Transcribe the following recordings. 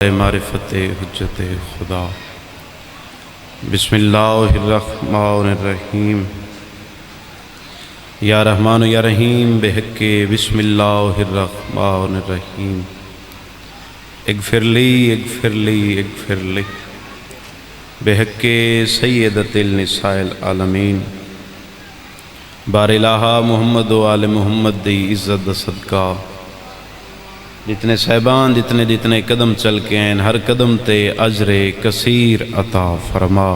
معرفت حجت خدا۔ بسم اللہ الرحمن الرحیم۔ یا رحمان یا رحیم بحق بسم اللہ الرحمن الرحیم۔ اغفر لی اغفر لی اغفر لی بحق سیدۃ النساء العالمین۔ بار الہ محمد و آل محمد دی عزت دا صدقہ جتنے صاحبان جتنے قدم چل کے ہیں ہر قدم تے اجر کثیر عطا فرما۔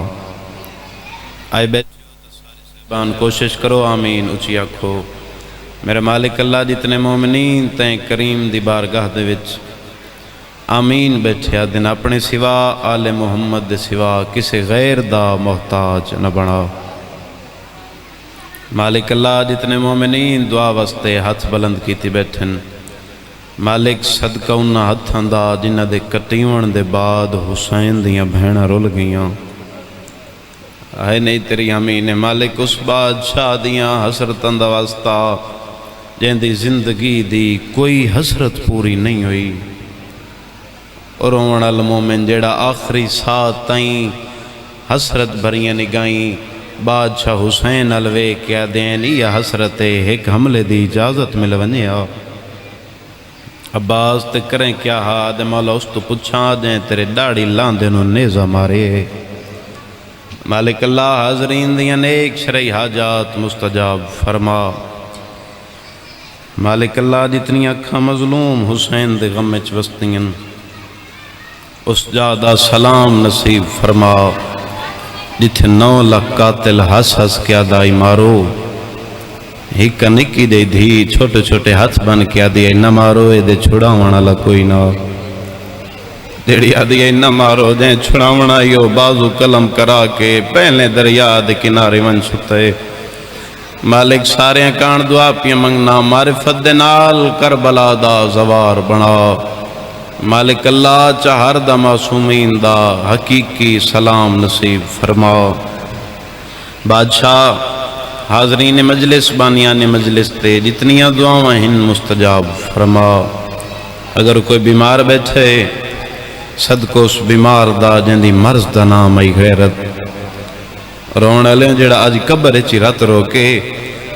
آئے بیٹھے ہو تو سارے صاحبان کوشش کرو آمین اچھی آکھو۔ میرے مالک اللہ جتنے مومنین تیں کریم دی بارگاہ دے وچ آمین بیٹھے دن اپنے سوا آل محمد دے سوا کسی غیر دا محتاج نہ بنا۔ مالک اللہ جتنے مومنین دعا واسطے ہاتھ بلند کیتی بیٹھن مالک صدقہ انہاں ہتھاں دا جنہ دے کٹیون دے بعد حسین دیاں بہناں رول گئیاں۔ آئے نہیں تیری آمین مالک اس بادشاہ دیاں حسرتاں دا واسطہ جن دی زندگی دی کوئی حسرت پوری نہیں ہوئی، اور روਣ والا مومن جیڑا آخری ساتھ تائیں حسرت بھریاں نگائیں بادشاہ حسین الوے کیا دین یا حسرت ایک حملے دی اجازت مل ونیا۔ عباس تے کریں کیا ہاں دے مولا اس تو پچھا دیں تیرے ڈاڑی لاندے نو نیزہ مارے۔ مالک اللہ حاضرین دیاں نیک شرعی حاجات مستجاب فرما۔ مالک اللہ جتنی اکھاں مظلوم حسین دے غم وچ وستیاں اس جادہ سلام نصیب فرما۔ جتھے 9 لاکھ قاتل ہس ہس کیا دائی مارو، ایک نکی دے دھی چھوٹے چھوٹے ہاتھ بن کیا دیا نہ مارو اے دے چھڑاونا لا کوئی نہ دیڑیا دیا نہ مارو دے چھڑاونا یو بازو قلم کرا کے پہلے دریا دے کنارے من چھتے۔ مالک سارے کان دعا پیا منگنا معرفت دے نال کربلا دا زوار بنا۔ مالک اللہ چہر دا معصومین دا حقیقی سلام نصیب فرما۔ بادشاہ حاضرین مجلس بانیان مجلس تے جتنیاں دعاواں ہن مستجاب فرما۔ اگر کوئی بیمار بیٹھے صدقہ اس بیمار دا جن دی مرض دا نام ای غیرت رون علیہ جڑا آج قبر چی رات روکے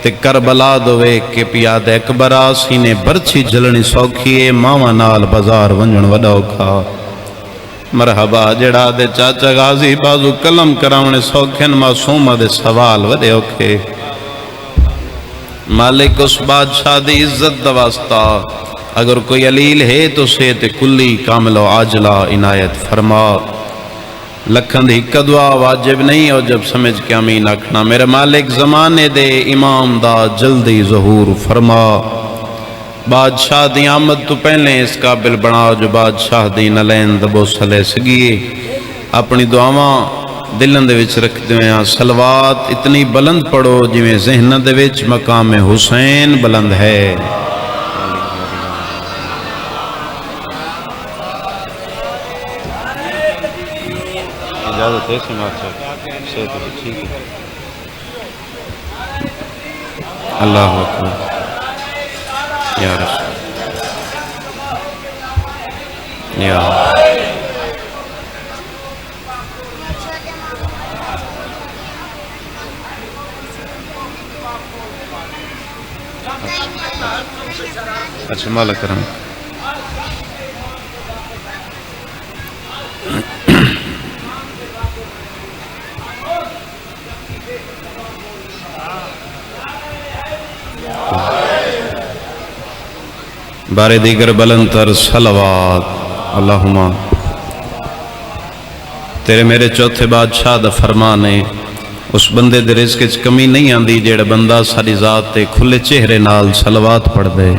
تے کربلا دوے کے پیاد اکبرا سینے برچی جلنی سوکھیے ماما نال بازار ونجن وڈاو کھا۔ مرحبا جڑا دے چاچا غازی بازو کلم کراؤنے سوکھن معصومہ دے سوال ودے اوکھے۔ مالک اس بادشاہ دی عزت دا واسطہ اگر کوئی علیل ہے تو سیت کلی کامل و عاجلہ عنایت فرما۔ لکھن دی دعا واجب نہیں ہو جب سمجھ کے امین اکھنا میرے مالک زمانے دے امام دا جلدی ظہور فرما۔ بادشاہ دی آمد تو پہلے اس قابل بنا جو بادشاہ دی نلین دبو سلے سگیے اپنی دعاواں دلن دے وچ رکھ دیاں سلوات اتنی بلند پڑھو جویں ذہن دے وچ مقام حسین بلند ہے۔ اجازت ہے سماعت سے تو ٹھیک ہے۔ اللہ اکبر یا رسول یا اچھا مالا کرم۔ بارے دیگر بلند تر صلوات اللہم تیرے میرے چوتھے بادشاہ دا فرمانے اس بندے دے رزق وچ کمی نہیں آندی جیڑا بندہ ساری ذات تے کھلے چہرے نال صلوات پڑھ دے۔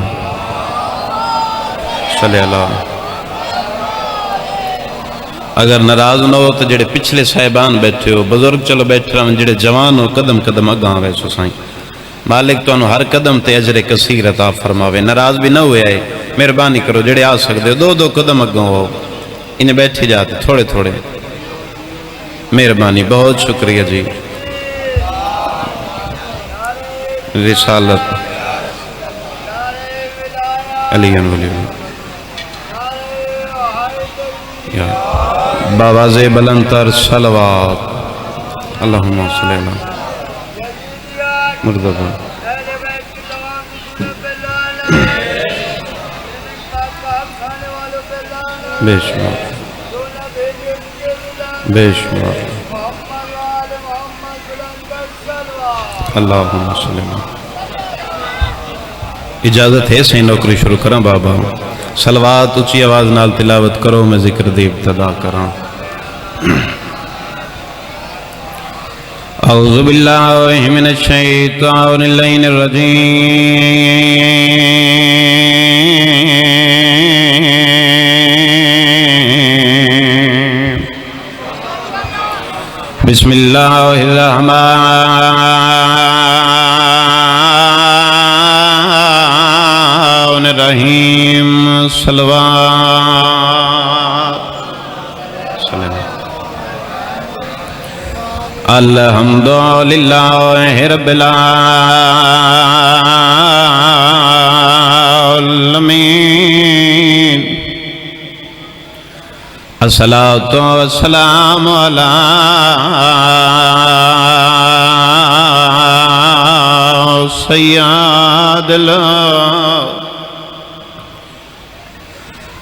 صلی اللہ اگر ناراض نہ ہو تو جڑے پچھلے صاحبان بیٹھے ہو بزرگ چلو بیٹھ رہا ہوں جڑے جوان ہو قدم قدم اگاں ویسو سائیں مالک تو انہوں ہر قدم تے اجر کثیر عطا فرماوے۔ ناراض بھی نہ ہوئے آئے مہربانی کرو جڑے آ سکتے ہو دو قدم اگاں ہو انہیں بیٹھے جاتے تھوڑے تھوڑے مہربانی بہت شکریہ جی۔ رسالت علی ولی یا باواز بلندتر صلوات اللہم صلی اللہ مردبا بے شمار بے شمار اللہم صلی اللہ اجازت ہے صحیح نوکری شروع کریں بابا صلوات اچھی آواز نال تلاوت کرو میں ذکر دی ابتدا کروں اعوذ باللہ من الشیطان اللعین الرجیم بسم اللہ الرحمن الرحیم صلوات الحمدللہ رب العالمین الصلاۃ والسلام علی سید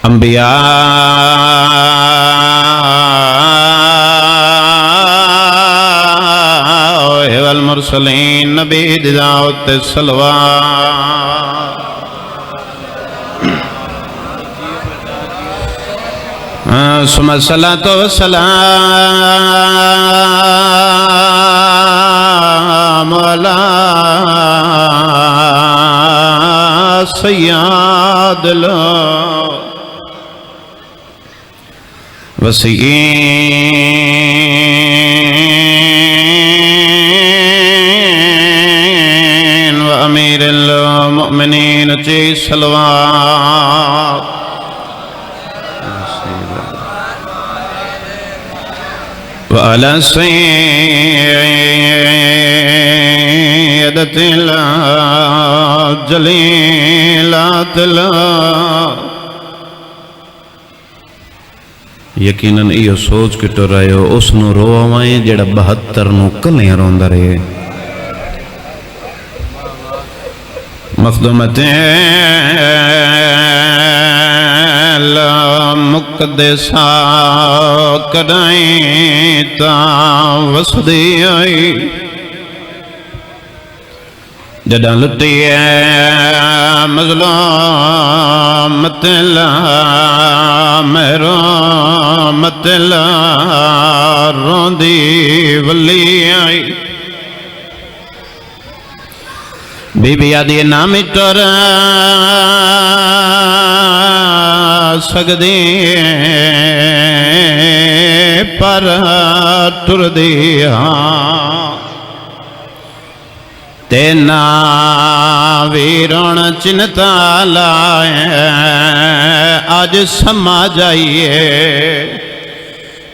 الانبیاء والمرسلین نبی دعوت الصلوات ثم الصلاة والسلام على سيد الوصيين وأمير المؤمنين جي صلوات وعلى سيدة الجليلات یقیناً یہ سوچ کے ٹر رہے ہو اس نو روائیں جڑا 72 نو کلیاں روندہ رہے مخدومتیں مقدسہ کدائیں تا وسدی آئی جڑا لٹی مظلومت اللہ محرومت اللہ روندی ولی آئی بی بی آدھی نامی ٹر سکدی پر ٹر دیا تینا ویرون چنتا لائے آج سما جائیے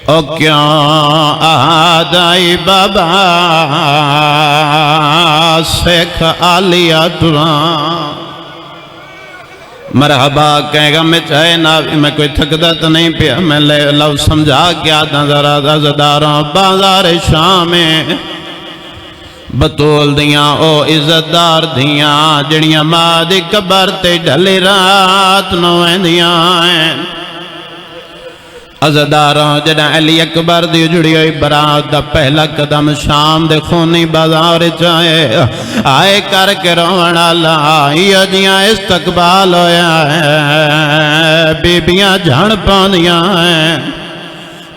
او کیوں آدائی بابا سیکھ آلیا ٹران مرحبا کہے گا میں چاہے نا میں کوئی تھکدا تو نہیں پیا میں لو سمجھا کیا نظر عزداروں بازار شام میں بطول دیاں او عزتدار دیاں جڑیاں ماں دی قبر تے ڈھلی رات نویں دیاں عزداراں جڑا علی اکبر دی جڑی ہوئی برات دا پہلا قدم شام دے خونی بازار چاہے آئے کر کے رونا لائیہ جیاں استقبال ہویا ہے بیبیاں جھڑ پاندیاں ہیں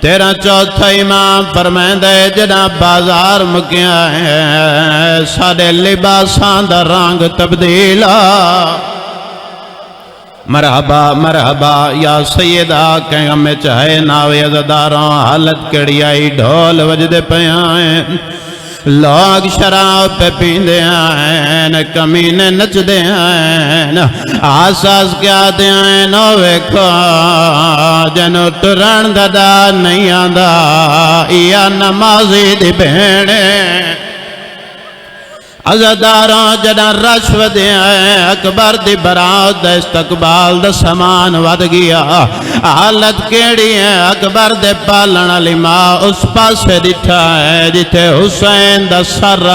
تیرا چوتھا امام فرمائیں دے جڑا بازار مکیا ہے ساڑے لباساں دا رنگ تبدیلا مرحبا مرحبا یا سیدہ کہیں ہمیں چاہے ناوی عزداروں حالت کڑی آئی ڈھول وجدے پہ آئیں لوگ شراب پہ پیندے آئیں کمینے نچ دے آئیں آساس کیا دے آئیں نوے کو جنو تران دادا نہیں آندہ یا نمازی دی بہنے عزاداراں جڑا رش ودیا ہے اکبر دی برات دا استقبال دا سامان ود گیا حالت کیڑی ہے اکبر دے پالن والی ماں اس پاسے ڈٹھا ہے جتھے حسین دا سر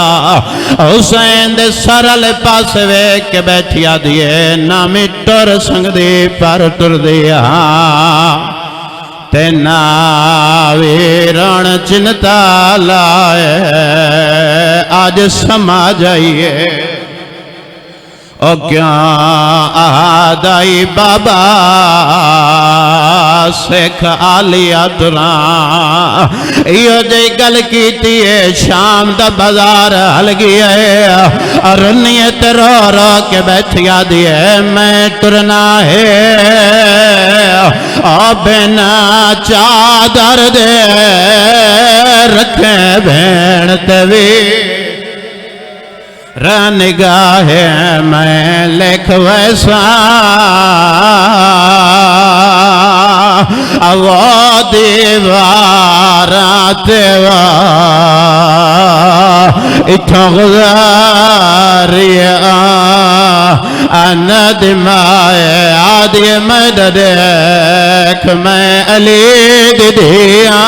حسین دے سر والے پاسے ویکھ کے بیٹھی آدیے نہ مٹر سنگ دی پر ٹر دیا تے نا ویرن چنتا لائے آج سما جائیے او کیا آدائی بابا سکھ آلیا دران یہ جے گل کیتی ہے شام دا بازار حل گیا ہے رنیت رو رو کے بیٹھیا دیئے میں ترنا ہے بنا چادر دے رکھے بین توی نگاہ میں لکھ ویسا وہ دیوارات اتھا غزاریا ندمائے آدھی مدد دیکھ میں علی دیا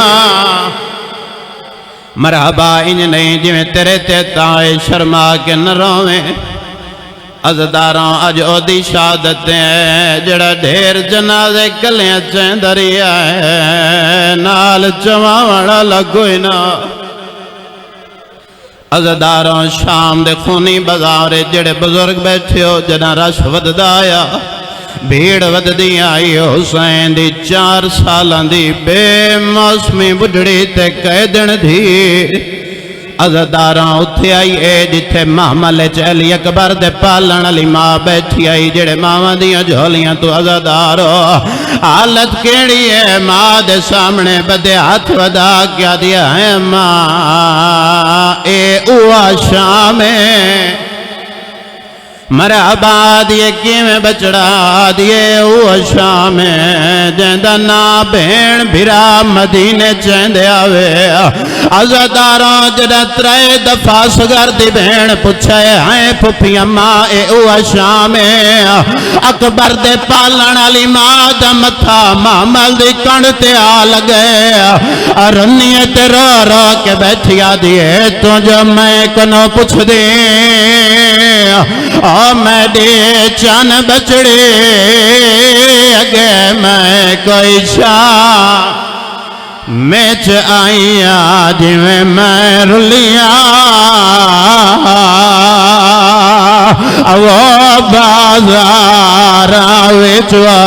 مرحبا انج نہیں جویں تیرے تے تائے شرما کے نہ رویں عزداراں اج او دی شہادت ہے جڑا ڈھیر جنازے کلیاں چندریا ہے نال چواوڑا لگوئی نا عزداراں شام دے خونی بازارے جڑے بزرگ بیٹھے ہو جنا رش وددایا بھیڑ وددی آئی حسین دی 4 سالاں دی بے موسمی بڑھڑی تے قیدن دی عزداراں اتھے آئی اے جتھے محمل چلی اکبر دے پالن علی ماں بیٹھی آئی جڑے ماں دیاں جھولیاں تو عزدارو حالت کیڑی ہے ماں دے سامنے بدے ہاتھ ودا کیا دیا ہے ماں اے اوہ شامیں مرحبا دیئے کیویں بچڑا دیئے اوہ شامیں جیندہ نا بین بھرا مدینے چیندے آوے عزداراں جڑا 3 دفعہ سگر دی بین پچھے ہیں پھپی اماں اے اوہ شامیں اکبر دے پالن علی ماں دا متھا محمل دی کنڈ تے آ لگے رنیت رو رو کے بیٹھیا دیئے تو جو میں کنو پچھ دیں میں دے چان بچڑے اگے میں کوئی شاہ میچ آئیاں جویں میں رلیاں وہ بازار وچوا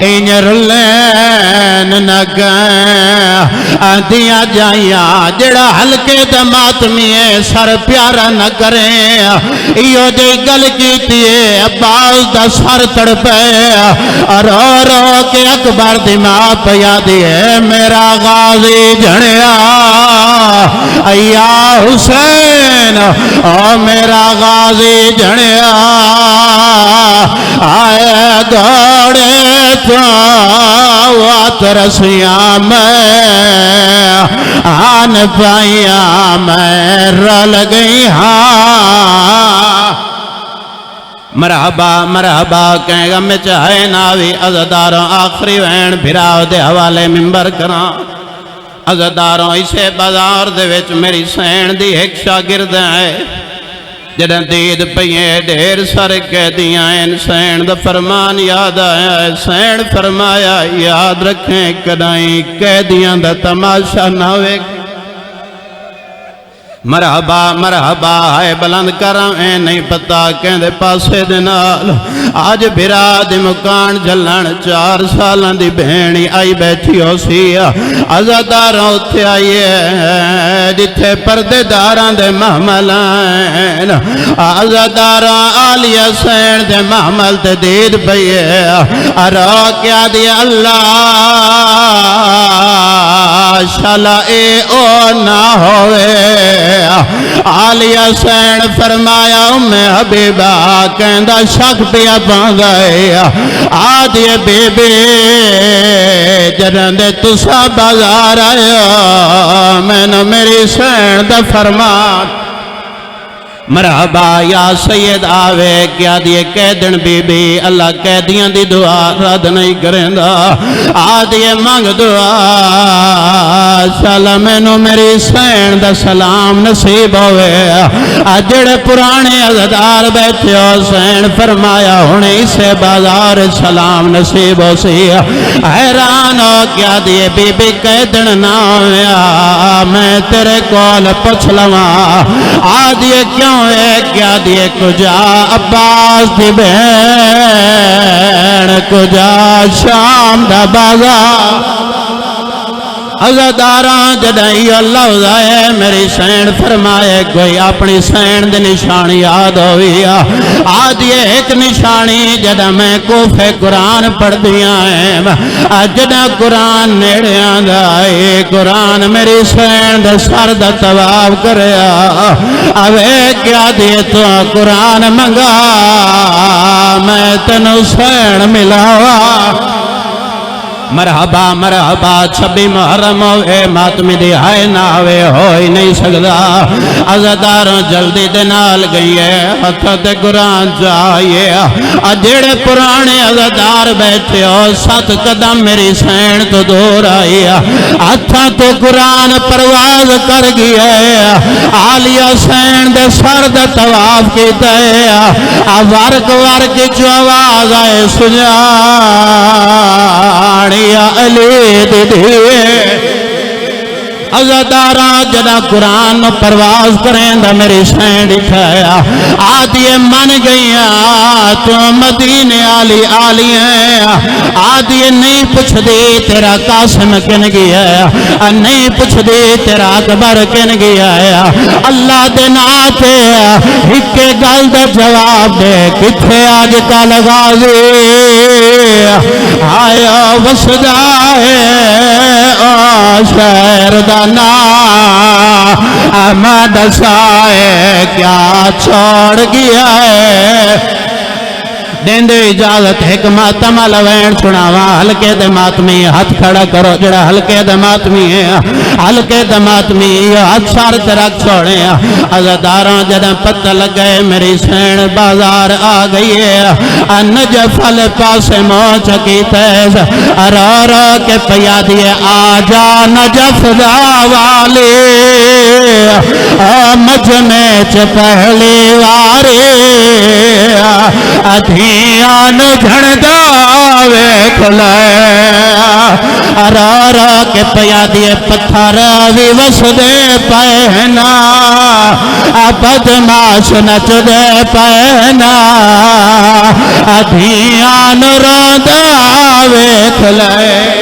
انج رلین نگیں دیا جائیاں جڑا ہلکے دماتمی سر پیارا نہ کریں ایو جے گل کیتی ہے عباس دا سر تڑپے رو رو کے اکبر دی ماں پیا دیئے میرا غازی جھڑیا ایا حسین میرا غازی جھڑیا آئے گوڑے تو وات رسیاں میں آن پائیاں میں رل گئی ہاں مرحبا مرحبا کہیں گا میں چاہے ناوی عزداراں آخری وین بھراو دے حوالے ممبر کراں عزداراں اسے بازار دے وچ میری سین دی ایک شاگرد ہے جڑا دید پئیے ڈھیر سر قیدیاں ان سین دا فرمان یاد آیا ہے سین فرمایا یاد رکھیں کدائیں قیدیاں دا تماشا نہ ہوئے مرحبا مرحبا ہے بلند کریں نہیں پتا کہندے پاسے دنال آج بھرا دی مکان جلن 4 سالان دی بہنی آئی بیٹھی ہو سی عزاداراں اتھے آئیے جتھے پردے داراں دے محملائن عزاداراں آلیہ سین دے محمل تے دید پئیے ارا کیا دی اللہ شالا اے او نہ ہوئے آلیہ سین فرمایا حبیبہ کہندہ شک پیا پاندائے آدھی بے بے جدن دے تسا بازار آیا مینو میری سین دا فرمان مرحبا یا سید آوے کیا دیے قیدن بی بی اللہ قیدیاں دی دعا رد نہیں کریں دا آدھیے مانگ دعا شالا مینو میری سین دا سلام نصیب ہوئے جڑے پرانے عزدار بیٹھے ہو سین فرمایا ہونے سے بازار سلام نصیب ہو سی حیران ہو کیا دیے بی بی قیدن نہ ہویا میں تیرے کول پچھ لواں آدھیے کیوں کیا دیے کجا عباس دی بہن کجا شام دا بازار عزاداراں جدائی اللہ وزائے میری سین فرمائے کوئی اپنی سین دے نشانی یاد ہوئی آج یہ ایک نشانی جدہ میں کوفے قرآن پڑھ دیا ہے جدہ قرآن نیڑے آدھائی قرآن میری سین دے سر دا طواف کریا اوے کیا دیے تو قرآن منگا میں تنو سین ملاوا مرحبا مرحبا 26 محرم ہوئے ماتمی دی ہائے ناوے ہوئی نہیں سکدا عزداروں جلدی دے نال گئی ہے ہتھا قرآن چاہیے جڑے پرانے عزدار بیٹھے ہو 7 قدم میری سین تو دور آئی ہتھا تو قرآن پرواز کر گیا ہے آلیہ سین دے سر دے طواف کیتا ہے ورک ورک جو آواز آئے سجاڑی یا علی دیدیے عزاداراں جدا قرآن پرواز کریں دا میری سین دکھایا آدھیے من گئیاں تو مدینے آلی آلی ہیں آدھیے نہیں پوچھ دی تیرا قاسم کن گیا ہے نہیں پوچھ دی تیرا اکبر کن گیا ہے اللہ دے ناتے ہکے گل دا جواب دے کتھے آج کا لگا دی آیا وسدا ہے شہر دا احمد سائے کیا چھوڑ گیا ہے دین دے اجازت حکمت ملوین سناواں ہلکے دے ماتمی ہاتھ کھڑا کرو جڑا ہلکے دے ماتمی ہے ہلکے دے ماتمی ہاتھ سار ترک چھوڑے عزداراں جدہ پتہ لگئے میری سین بازار آ گئی ہے نجف پاس موچ کی تیز رو رو کے پیادیے آجا نجف دا والی مجمع چ پہلی واری ادھیان جھڑدا ویکھ لے را را کے پیادیے پتھر وی وسدے پہنا بدماش نچ دے پہنا ادھیان روندا ویکھ لے